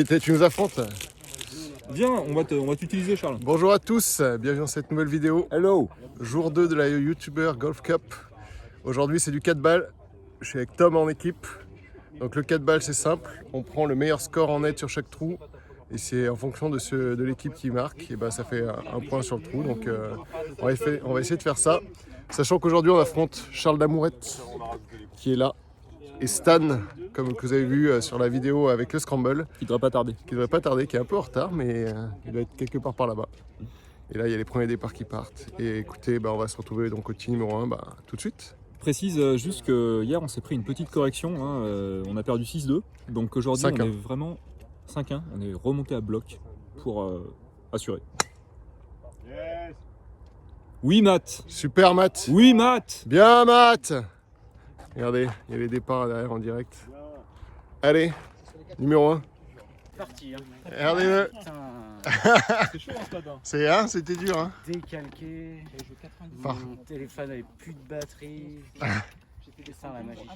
Tu nous affrontes. Viens, on va t'utiliser, Charles. Bonjour à tous, bienvenue dans cette nouvelle vidéo. Hello. Jour 2 de la YouTuber Golf Cup. Aujourd'hui c'est du 4 balles. Je suis avec Tom en équipe. Donc le 4 balles c'est simple, on prend le meilleur score en net sur chaque trou. Et c'est en fonction de l'équipe qui marque, et ben ça fait un point sur le trou. Donc on va essayer de faire ça. Sachant qu'aujourd'hui on affronte Charles Damourette qui est là. Et Stan, comme vous avez vu sur la vidéo avec le scramble. Qui devrait pas tarder. Qui est un peu en retard, mais il doit être quelque part par là-bas. Et là il y a les premiers départs qui partent. Et écoutez, on va se retrouver donc au tee numéro 1 tout de suite. Précise juste que hier on s'est pris une petite correction, on a perdu 6-2. Donc aujourd'hui on est vraiment 5-1, on est remonté à bloc pour assurer. Yes. Oui Matt. Super Matt. Oui Matt. Bien Matt. Regardez, il y a les départs derrière en direct. Allez, numéro 1. Parti. Hein. Regardez-le. C'est chaud ce matin. C'était dur. Hein. Décalqué. Mon téléphone avait plus de batterie. J'ai fait ça la magie.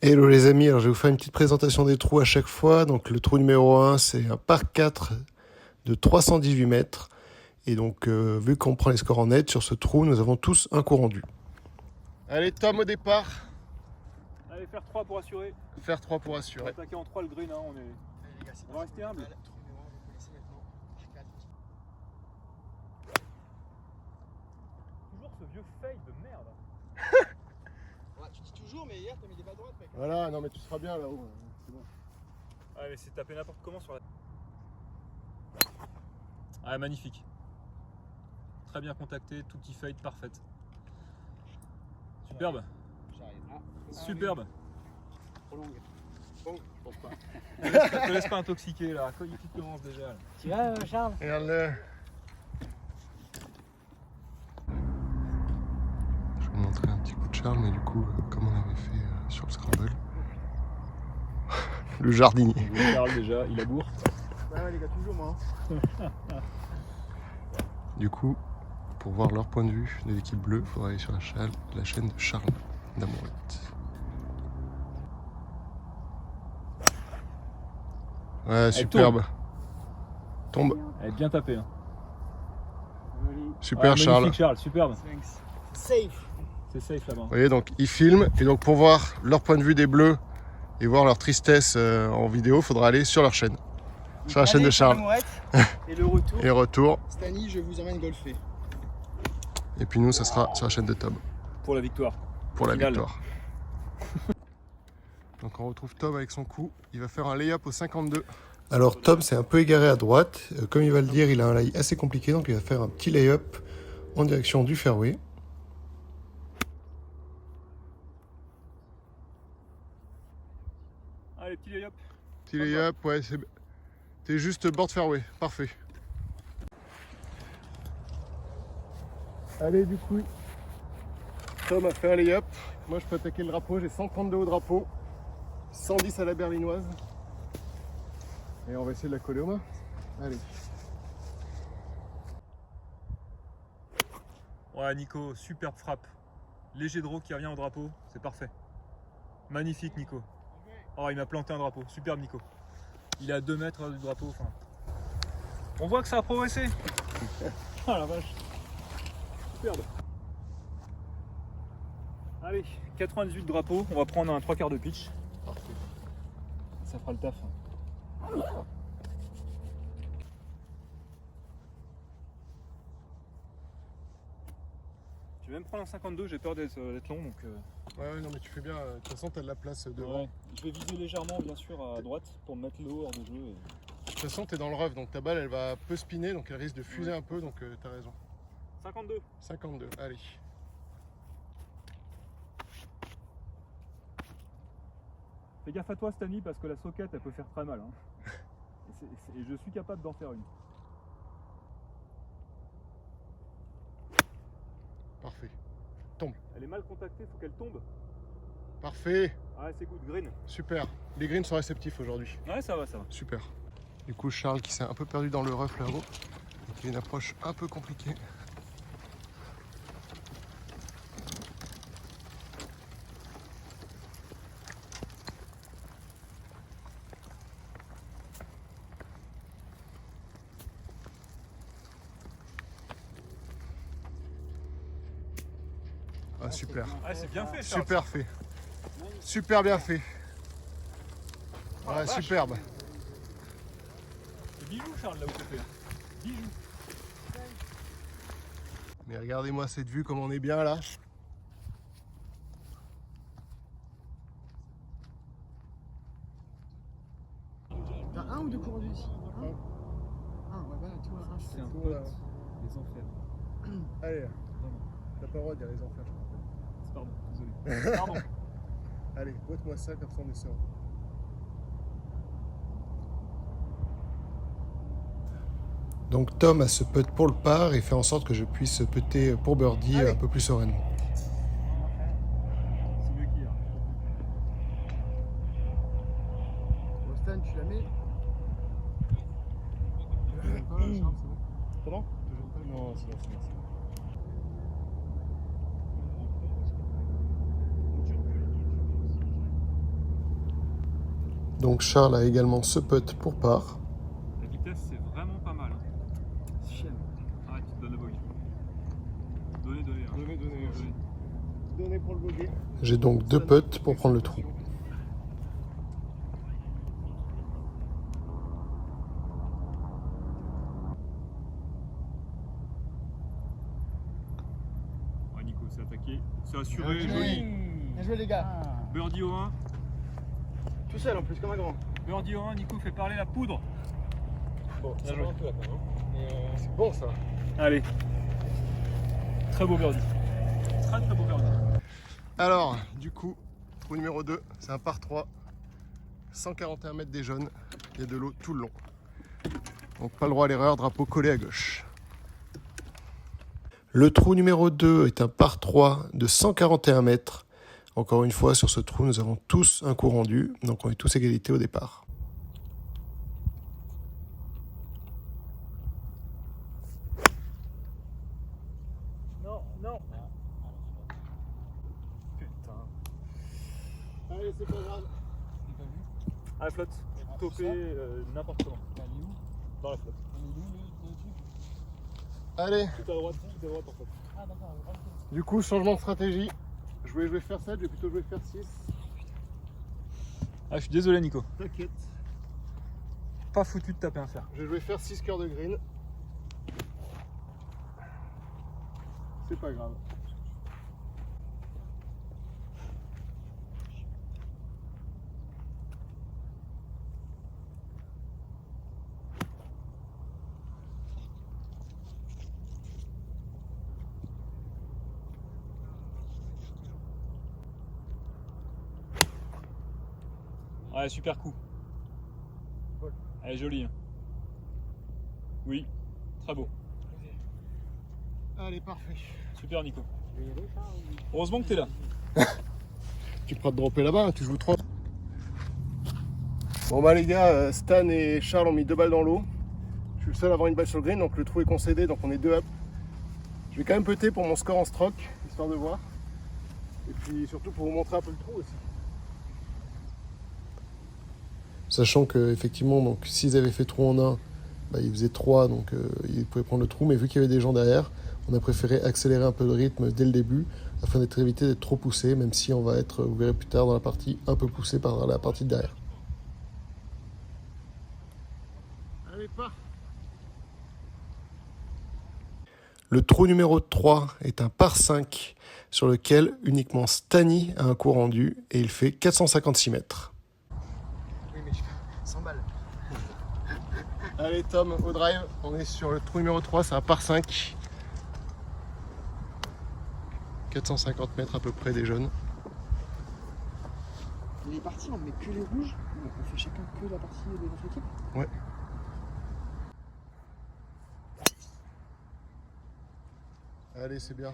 Hello les amis, alors je vais vous faire une petite présentation des trous à chaque fois. Donc le trou numéro 1, c'est un par 4 de 318 mètres. Et donc vu qu'on prend les scores en net, sur ce trou, nous avons tous un coup rendu. Allez Tom au départ. Allez, faire 3 pour assurer. Faire 3 pour assurer. On va attaquer en 3 le green, on va rester humble. Toujours ce vieux fade de merde. Ouais, tu dis toujours, mais hier t'as mis des balles droites, mec. Voilà, non mais tu seras bien là-haut. C'est bon. Ouais, mais c'est taper n'importe comment sur la... Ah, magnifique. Très bien contacté, tout petit fade, parfaite. Superbe. Superbe. Trop longue. Bon, je pense pas. Te laisse pas intoxiquer là, quand il commence déjà. Là. Tu vas, Charles? Regarde-le. Je vais vous montrer un petit coup de Charles, mais du coup, comme on avait fait sur le scramble. Le jardinier. Charles déjà, il aboure. Ouais, les gars, toujours moi. Du coup, pour voir leur point de vue de l'équipe bleue, il faudra aller sur la chaîne de Charles Damourette. Ouais, superbe. Tombe. Elle est bien tapée. Hein. Super Charles. Magnifique Charles, superbe. Safe. C'est safe là-bas. Vous voyez, donc ils filment, et donc pour voir leur point de vue des bleus et voir leur tristesse en vidéo, il faudra aller sur leur chaîne. Sur la chaîne de Charles. Et le retour. Et retour. Stani, je vous emmène golfer. Et puis nous, ça sera sur la chaîne de Tom. Pour la victoire. Pour la Finale. victoire. Donc on retrouve Tom avec son coup. Il va faire un lay-up au 52. Alors Tom s'est un peu égaré à droite. Comme il va le dire, il a un lay assez compliqué. Donc il va faire un petit lay-up en direction du fairway. Allez, petit lay-up. Petit lay-up, ouais. T'es juste board fairway. Parfait. Allez, du coup, Tom a fait un lay-up. Moi, je peux attaquer le drapeau. J'ai 132 au drapeau, 110 à la berlinoise. Et on va essayer de la coller aux mains. Allez. Ouais, Nico, superbe frappe. Léger draw qui revient au drapeau, c'est parfait. Magnifique, Nico. Oh, il m'a planté un drapeau. Superbe, Nico. Il est à 2 mètres du drapeau. Enfin... On voit que ça a progressé. Ah la vache. Superbe. Allez, 98 de drapeau, on va prendre un 3/4 de pitch. Parfait. Ça fera le taf. Je vais même prendre un 52, j'ai peur d'être long donc... Ouais, non, mais tu fais bien. De toute façon, t'as de la place devant. Ouais. Je vais viser légèrement, bien sûr, à droite pour me mettre le haut hors de jeu. Et... De toute façon, t'es dans le rough, donc ta balle, elle va peu spinner, donc elle risque de fuser un peu, donc t'as raison. 52. 52, allez. Fais gaffe à toi, Stanley, parce que la soquette, elle peut faire très mal. Hein. Et je suis capable d'en faire une. Parfait. Tombe. Elle est mal contactée, faut qu'elle tombe. Parfait. Ouais, c'est good, green. Super. Les greens sont réceptifs aujourd'hui. Ouais, ça va, ça va. Super. Du coup, Charles qui s'est un peu perdu dans le rough là-haut. Donc il y a une approche un peu compliquée. super. Ah, c'est bien fait, Charles. Super fait. Super bien fait. Oh, la Ouais, vache. superbe. C'est bijou, Charles, là où t'es fait. Bijou. Mais regardez-moi cette vue, comme on est bien là. T'as un ou deux courants ici? Un, ouais, bah, tu vois, C'est un Tout pote là. des enfers. Allez, Vraiment. t'as pas le droit de dire les enfers, je Pardon, désolé. Pardon. crois. Allez, boite-moi ça, comme ça on est serein. Donc Tom a ce putt pour le par et fait en sorte que je puisse putter pour birdie un peu plus sereinement. C'est mieux qu'hier. Bon, Stan, tu la mets. Tu la gênes pas, Charles, c'est bon. Comment? Non, c'est bon, c'est bon. Donc Charles a également ce putt pour par. La vitesse, c'est vraiment pas mal. Chien. Arrête, tu te donnes le bogey. Donnez. Hein. Donnez. Donnez pour le bogey. J'ai donc 2 putts pour prendre le trou. Ouais, Nico, c'est attaqué. C'est assuré. Bien Joli. joué. Bien joué, les gars. Birdie au 1. Tout seul en plus, comme un grand. Birdie au 1, Nico fait parler la poudre. Bon, Bien joué. c'est bon ça. Allez. Très beau birdie. Très beau birdie. Alors, du coup, trou numéro 2, c'est un par 3. 141 mètres des jaunes. Il y a de l'eau tout le long. Donc pas le droit à l'erreur, drapeau collé à gauche. Le trou numéro 2 est un par 3 de 141 mètres. Encore une fois, sur ce trou, nous avons tous un coup rendu. Donc on est tous égalité au départ. Non. Putain. Allez, c'est pas grave. Ah, la flotte. Topé n'importe comment. Dans la flotte. Allez, Tout à droite en fait. du coup, changement de stratégie. Je voulais jouer faire 7, je vais plutôt jouer faire 6. Ah, je suis désolé, Nico. T'inquiète. Pas foutu de taper un fer. Je vais jouer faire 6 cœurs de green. C'est pas grave. Ouais, super coup. Elle est jolie. Hein. Oui, très beau. Allez, parfait. Super, Nico. Heureusement que t'es là. Tu pourras te dropper là-bas, hein, tu joues 3. Bon bah les gars, Stan et Charles ont mis 2 balles dans l'eau. Je suis le seul à avoir une balle sur le green, donc le trou est concédé, donc on est 2 up. Je vais quand même putter pour mon score en stroke, histoire de voir. Et puis surtout pour vous montrer un peu le trou aussi. Sachant que effectivement, donc s'ils avaient fait trou en 1, bah, ils faisaient 3, donc ils pouvaient prendre le trou. Mais vu qu'il y avait des gens derrière, on a préféré accélérer un peu le rythme dès le début, afin d'éviter d'être trop poussé, même si on va être, vous verrez plus tard dans la partie, un peu poussé par la partie de derrière. Allez, pas. Le trou numéro 3 est un par 5 sur lequel uniquement Stani a un coup rendu et il fait 456 mètres. Oui, mais je fais 100 balles. Allez Tom, au drive, on est sur le trou numéro 3, c'est un par 5. 450 mètres à peu près des jaunes. Les parties, on met que les rouges. On fait chacun que la partie de notre équipe. Ouais. Allez, c'est bien.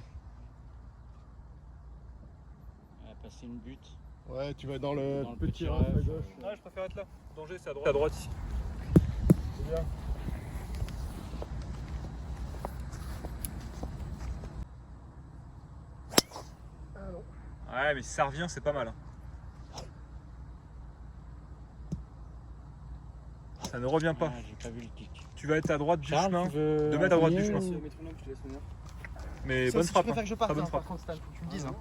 Elle a passé une butte. Ouais, tu vas dans le, Dans le petit petit raf à raf. gauche. Ah, je préfère être là. Danger, c'est à droite. À droite ici. C'est bien. Ah non. Ouais, mais si ça revient, c'est pas mal. Hein. Ça ne revient pas. Ah, j'ai pas vu le kick. Tu vas être à droite du chemin. tu veux 2 mètres à droite du appuyer chemin. ou- Métronome, je te laisse honneur. Mais Ça, bonne si frappe. tu préfères que je parte, Très bonne hein, par frappe. contre, Stan, faut que tu me dises. Hein.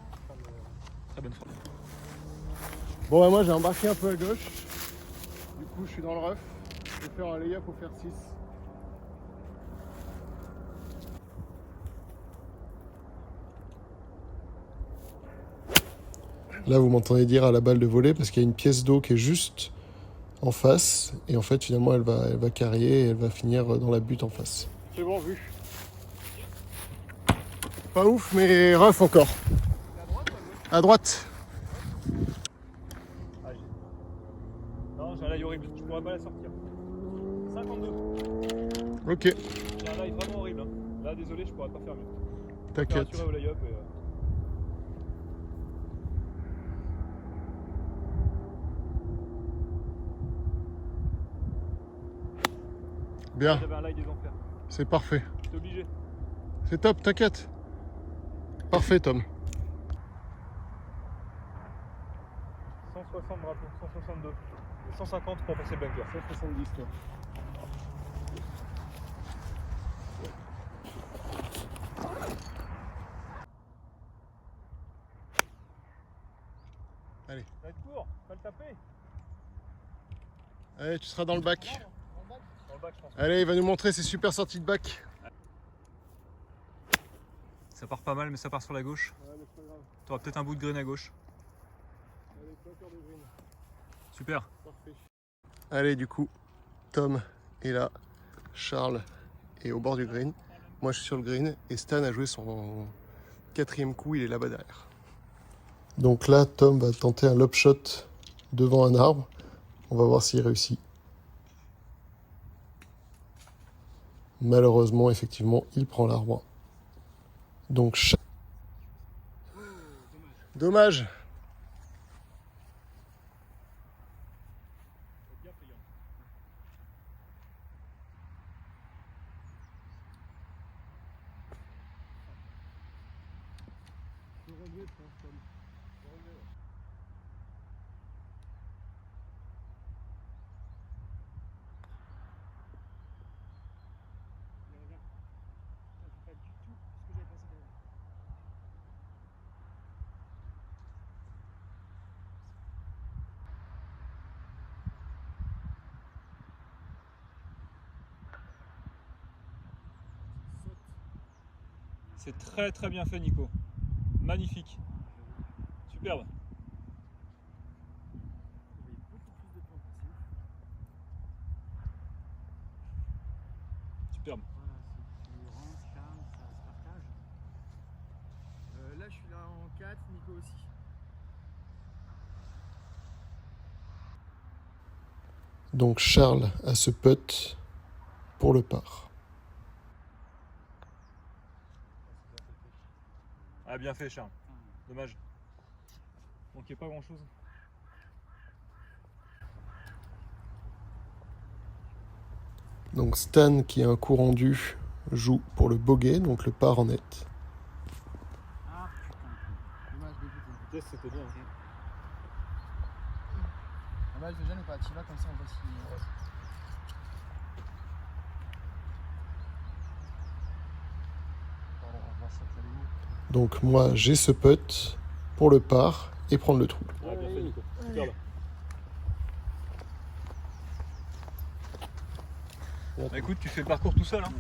Très bonne frappe. Bon, bah, moi j'ai embarqué un peu à gauche. Du coup, je suis dans le rough. Je vais faire un layup pour faire 6. Là, vous m'entendez dire à la balle de volée parce qu'il y a une pièce d'eau qui est juste en face. Et en fait, finalement, elle va carrier et elle va finir dans la butte en face. C'est bon, vu. Pas ouf, mais rough encore. À droite. Non, j'ai un lie horrible, je pourrais pas la sortir. 52. Ok, J'ai un lie vraiment horrible. Hein. Là, désolé, je pourrais pas faire mieux. t'inquiète. Assuré au layup et, Bien, J'avais un lie des enfers. c'est parfait. J'étais obligé. C'est top, t'inquiète. Parfait, Tom. 160 drapeaux, 162. Et 150 pour passer le bunker. 170, toi. Allez. Ça va être court, pas le taper. Allez, tu seras dans le bac. Dans le bac, je pense. Allez, il va nous montrer ses super sorties de bac. Ça part pas mal, mais ça part sur la gauche. Ouais, mais c'est pas grave. T'auras peut-être un bout de green à gauche. Allez, pas encore de green. Super. Parfait. Allez, du coup, Tom est là, Charles est au bord du green. Moi, je suis sur le green et Stan a joué son 4e coup, il est là-bas derrière. Donc là, Tom va tenter un lob shot devant un arbre. On va voir s'il réussit. Malheureusement, effectivement, il prend l'arbre. Donc, dommage. C'est très très bien fait, Nico. Magnifique. Superbe. Superbe. Voilà, c'est Laurent, Charles, ça se partage. Là, je suis là en 4, Nico aussi. Donc Charles a ce putt pour le par. Ah, bien fait, Charles. Dommage. Manquait pas grand chose. Donc Stan, qui a un coup rendu, joue pour le bogey, donc le par en net. Ah putain, dommage de but. Yes, c'était bien. Dommage de gêne ou pas? Tu vas comme ça, on voit si. Pardon, on va voir ça que ça allait où. Donc moi, j'ai ce putt pour le par et prendre le trou. Ah, bien fait, Nico. Superbe. Bah, écoute, tu fais le parcours tout seul. Hein.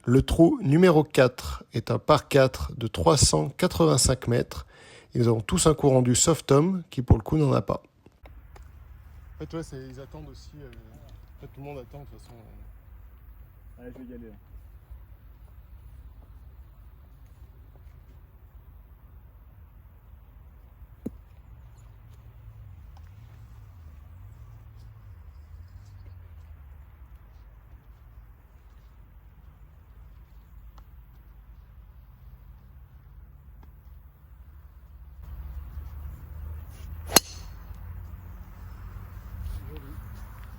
Le trou numéro 4 est un par 4 de 385 mètres. Ils ont tous un coup rendu sauf Tom, qui pour le coup n'en a pas. En fait, ouais, ils attendent aussi. En fait, tout le monde attend de toute façon. Allez, je vais y aller. Là.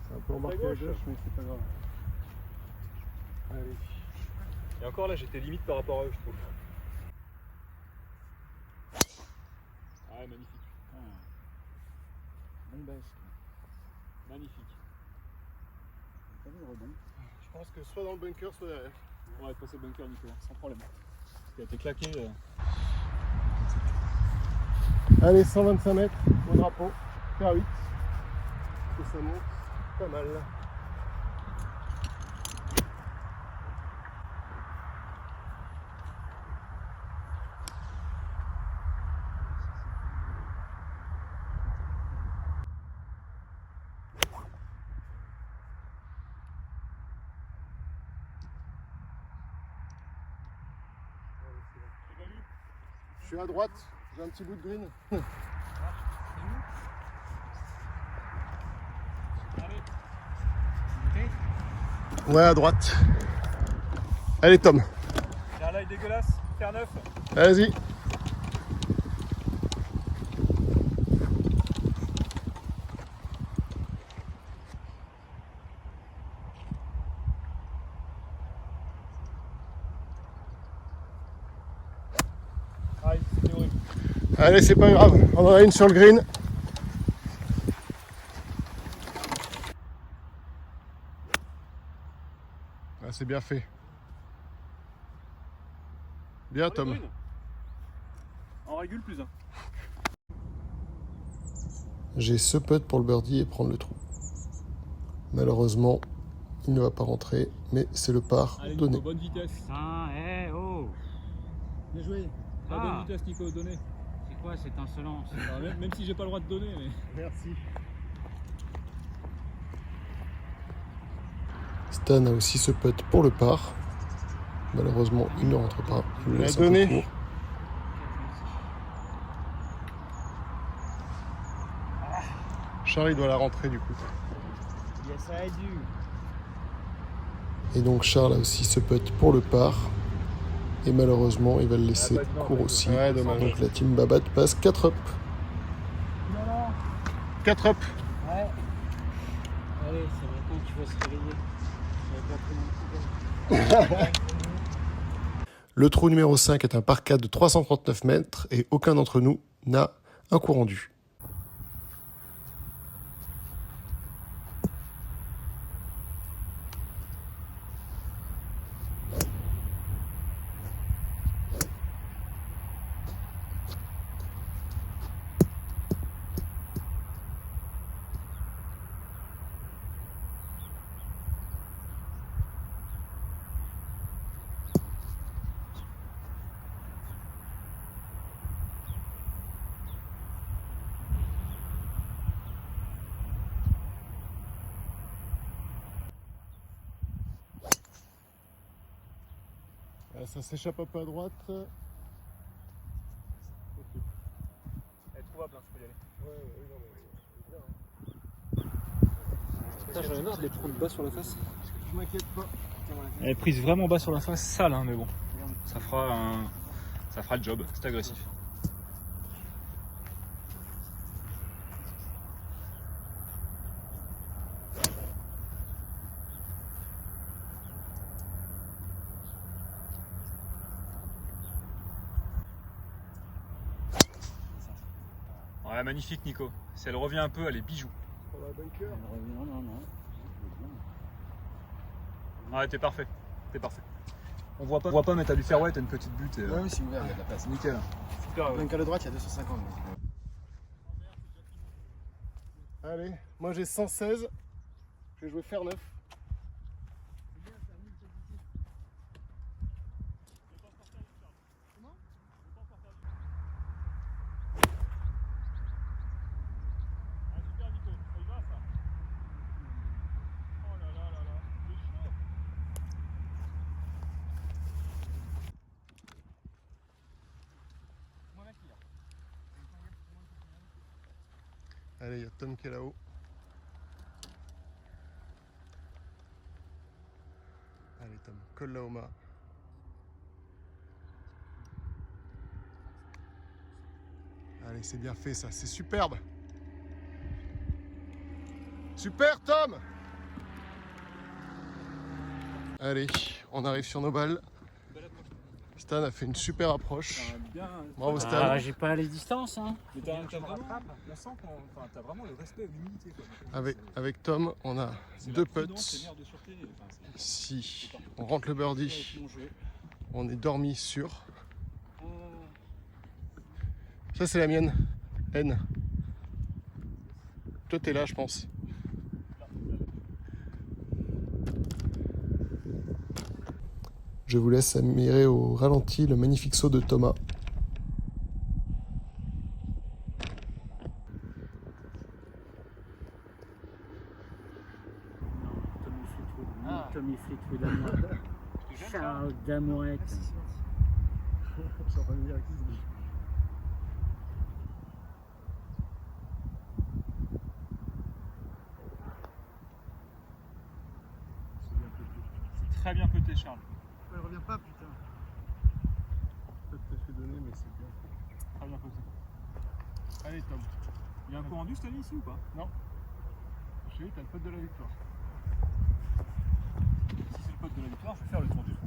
C'est un peu embarqué à gauche, mais c'est pas grave. Allez. Et encore là, j'étais limite par rapport à eux, je trouve. Ah, ouais, magnifique. Bon baisse. Magnifique. T'as vu le rebond? Je pense que soit dans le bunker, soit derrière. On va passer le bunker, Nico, sans problème. qui a été claqué. Allez, 125 mètres au drapeau, faire 8. Et ça monte pas mal. Je suis à droite, j'ai un petit bout de green. Ouais, à droite. Allez, Tom. J'ai un live dégueulasse, faire 9. Vas-y. Aïe, c'était horrible. Allez, c'est pas grave, on en a une sur le green. Ah, c'est bien fait. Bien, Tom. En régule plus 1. J'ai ce putt pour le birdie et prendre le trou. Malheureusement, il ne va pas rentrer, mais c'est le par Allez, donné. Nico, bonne vitesse. Putain, oh. Bien joué. La Ah. bonne vitesse, Nico, donnez. C'est quoi cette insolence? Alors, même si j'ai pas le droit de donner, mais. Merci. Stan a aussi ce putt pour le par. Malheureusement, il ne rentre pas. Il le laisse un peu court. Charlie doit la rentrer du coup. Yes, I do. Et donc Charles a aussi ce putt pour le par. Et malheureusement, il va le laisser court aussi. Ouais, dommage. Donc la team Babat passe 4 up. Non, non. 4 up. Ouais. Allez, c'est maintenant qu'il faut se réveiller. J'avais pas pris mon petit verre. Le trou numéro 5 est un par 4 de 339 mètres et aucun d'entre nous n'a un coup rendu. Ça s'échappe un peu à droite. Elle est trouvable, hein, tu peux y aller. Putain, j'en ai marre de les prendre bas sur la face. Je m'inquiète pas. Elle est prise vraiment bas sur la face, sale, hein, mais bon. Ça fera le job, c'est agressif. Ouais, magnifique Nico. Si elle revient un peu, elle est bijou. Non, non, non. Ouais, t'es parfait. T'es parfait. On voit pas, mais t'as du fairway, t'as une petite butte. Et, Ouais, oui, c'est ouvert, il y a de la place. nickel. Super. Même qu'à la droite, il y a 250. Allez, moi j'ai 116. Je vais jouer faire 9. Allez, il y a Tom qui est là-haut. Allez Tom, colle la Oma. Allez, c'est bien fait ça, c'est superbe. Super Tom. Allez, on arrive sur nos balles. Stan a fait une super approche. Bravo Stan. Ah, j'ai pas les distances, hein. Mais t'as vraiment, on sent que t'as vraiment le respect et l'humilité. Avec Tom, on a deux putts. C'est de sûreté. Si on rentre le birdie, on est dormi sûr. Ça c'est la mienne, N. Toi t'es là je pense. Je vous laisse admirer au ralenti le magnifique saut de Thomas. Tommy Fleetwood à moi. Charles Damouette. C'est très bien pété, Charles. Elle revient pas, putain. Peut-être que je suis donné, mais c'est bien. Très bien pété. Allez Tom, Il y a un coup rendu cette année ici ou pas? non. Je sais, t'as le pote de la victoire. Si c'est le pote de la victoire, je vais faire le tour du trou.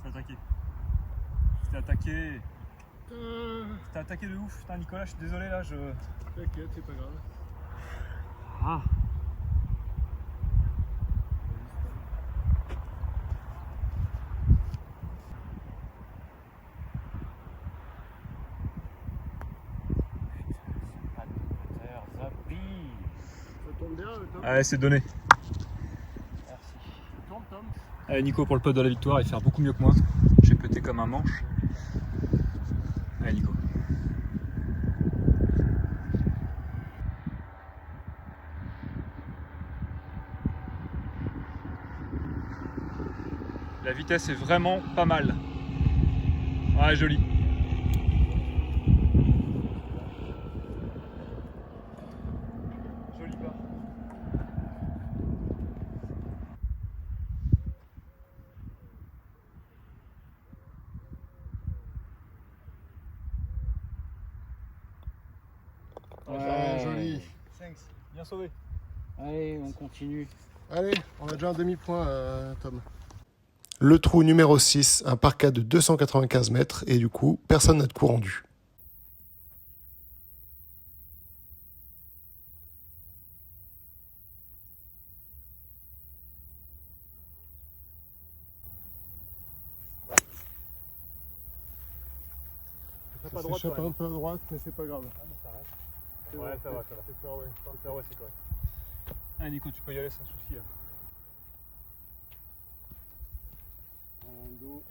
C'est attaqué. C'était attaqué. C'était attaqué de ouf. Putain, Nicolas, je suis désolé là, T'inquiète, c'est pas grave. Ah, pas de moteur, Zappy. Ça tombe bien Tom. Allez, c'est donné. Merci. Tu tournes Tom. Allez, Nico, pour le pote de la victoire, il va faire beaucoup mieux que moi. J'ai pété comme un manche. Allez, Nico. La vitesse est vraiment pas mal. Ouais, joli. Joli pas. Ouais, joli. Thanks. Bien sauvé. Allez, on continue. Allez, on a déjà un demi-point Tom. Le trou numéro 6, un parka de 295 mètres et du coup, personne n'a de coup rendu. Pas Ça s'échappe un peu à droite, mais c'est pas grave. Ouais, ça va, ça va. C'est fairway. C'est fairway, c'est correct. Ah, Nico, tu peux y aller sans souci là. En dos.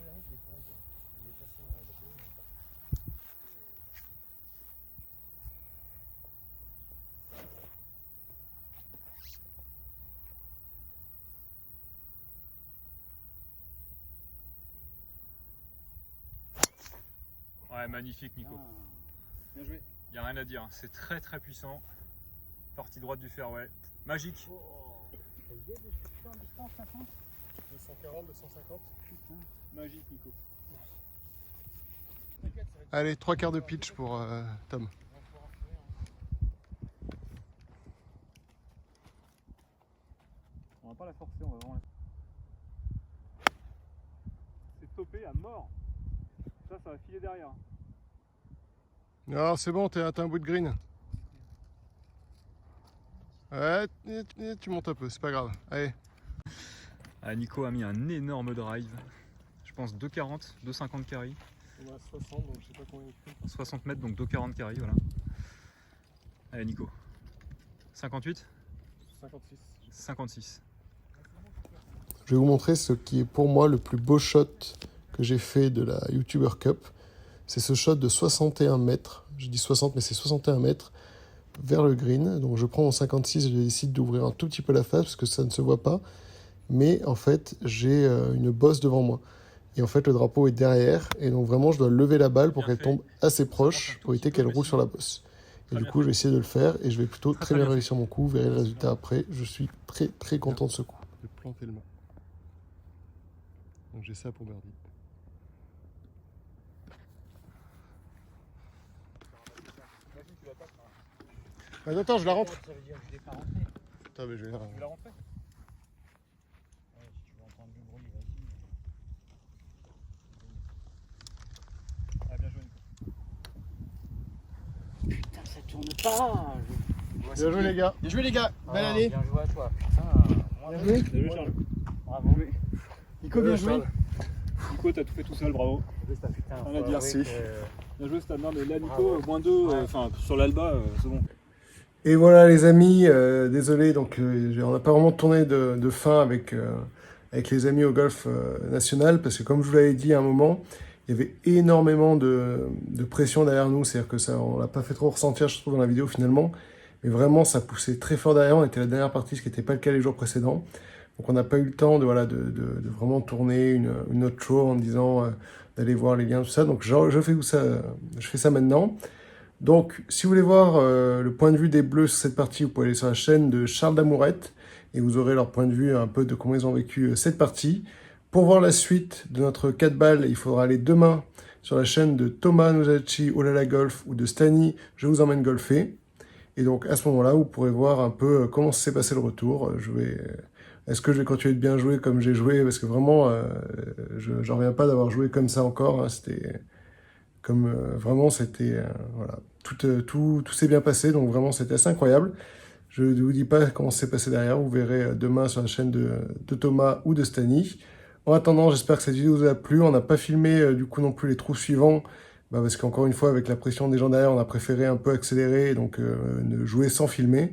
Ouais, magnifique, Nico. Bien joué. Il n'y a rien à dire, hein. C'est très très puissant. Partie droite du fairway. Magique. 240, 250. Magique, Nico. Allez, 3 quarts de pitch pour Tom. On va pas la forcer, on va vraiment la... C'est topé à mort. Ça va filer derrière. Non, c'est bon, t'as un bout de green. Ouais, tu montes un peu, c'est pas grave. Allez. Ah, Nico a mis un énorme drive. Je pense 2,40, 2,50 carry. On a 60, donc je sais pas combien il fait. 60 mètres, donc 2,40 carry, voilà. Allez, Nico. 58 56. 56. Je vais vous montrer ce qui est pour moi le plus beau shot que j'ai fait de la YouTuber Cup. C'est ce shot de 61 mètres. Je dis 60, mais c'est 61 mètres vers le green. Donc je prends mon 56 et je décide d'ouvrir un tout petit peu la face parce que ça ne se voit pas. Mais en fait, j'ai une bosse devant moi. Et en fait, le drapeau est derrière. Et donc vraiment, je dois lever la balle pour qu'elle tombe assez proche pour éviter qu'elle roule sur la bosse. Et du coup, je vais essayer de le faire et je vais plutôt très bien réussir mon coup. Vous verrez le résultat après. Je suis très très content de ce coup. Je vais planter le mât. Donc j'ai ça pour birdie. Attends, je la rentre. Ça veut dire que je l'ai pas rentré. Attends, mais je vais la Tu l'as rentré? Ouais, si tu veux entendre du bruit, vas-y. tourne pas. Bien joué les gars. Bien joué les gars. Belle année. Bien joué à toi. Putain, Bien joué. Bien joué Charles. bravo. Nico, bien joué. Nico, t'as tout fait tout seul, bravo. Putain, Rien à faut dire, avouer merci. que- Bien joué Stan. Non mais là Nico, Bravo. moins 2, Ouais. enfin sur l'Alba, c'est bon. Et voilà les amis, désolé, donc on n'a pas vraiment tourné de fin avec les amis au golf national, parce que comme je vous l'avais dit à un moment, il y avait énormément de pression derrière nous, c'est-à-dire que ça, on l'a pas fait trop ressentir, je trouve, dans la vidéo finalement, mais vraiment ça poussait très fort derrière, on était la dernière partie, ce qui n'était pas le cas les jours précédents, donc on n'a pas eu le temps de vraiment tourner une autre show en disant d'aller voir les liens, tout ça, donc je fais ça maintenant. Donc, si vous voulez voir le point de vue des Bleus sur cette partie, vous pouvez aller sur la chaîne de Charles Damourette et vous aurez leur point de vue un peu de comment ils ont vécu cette partie. Pour voir la suite de notre 4 balles, il faudra aller demain sur la chaîne de Thomas Nozachi, Olala Golf ou de Stani, Je vous emmène golfer. Et donc, à ce moment-là, vous pourrez voir un peu comment s'est passé le retour. Est-ce que je vais continuer de bien jouer comme j'ai joué? Parce que vraiment, je n'en reviens pas d'avoir joué comme ça encore. Hein. C'était... Comme vraiment, c'était voilà, tout s'est bien passé, donc vraiment c'était assez incroyable. Je ne vous dis pas comment c'est passé derrière, vous verrez demain sur la chaîne de Thomas ou de Stani. En attendant, j'espère que cette vidéo vous a plu. On n'a pas filmé du coup non plus les trous suivants, parce qu'encore une fois, avec la pression des gens derrière, on a préféré un peu accélérer, donc ne jouer sans filmer.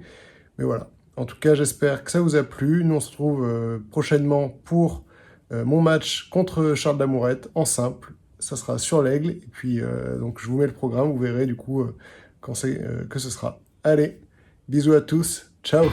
Mais voilà, en tout cas, j'espère que ça vous a plu. Nous, on se retrouve prochainement pour mon match contre Charles Damourette en simple. Ça sera sur l'Aigle, et puis donc je vous mets le programme, vous verrez du coup quand c'est que ce sera. Allez, bisous à tous, ciao!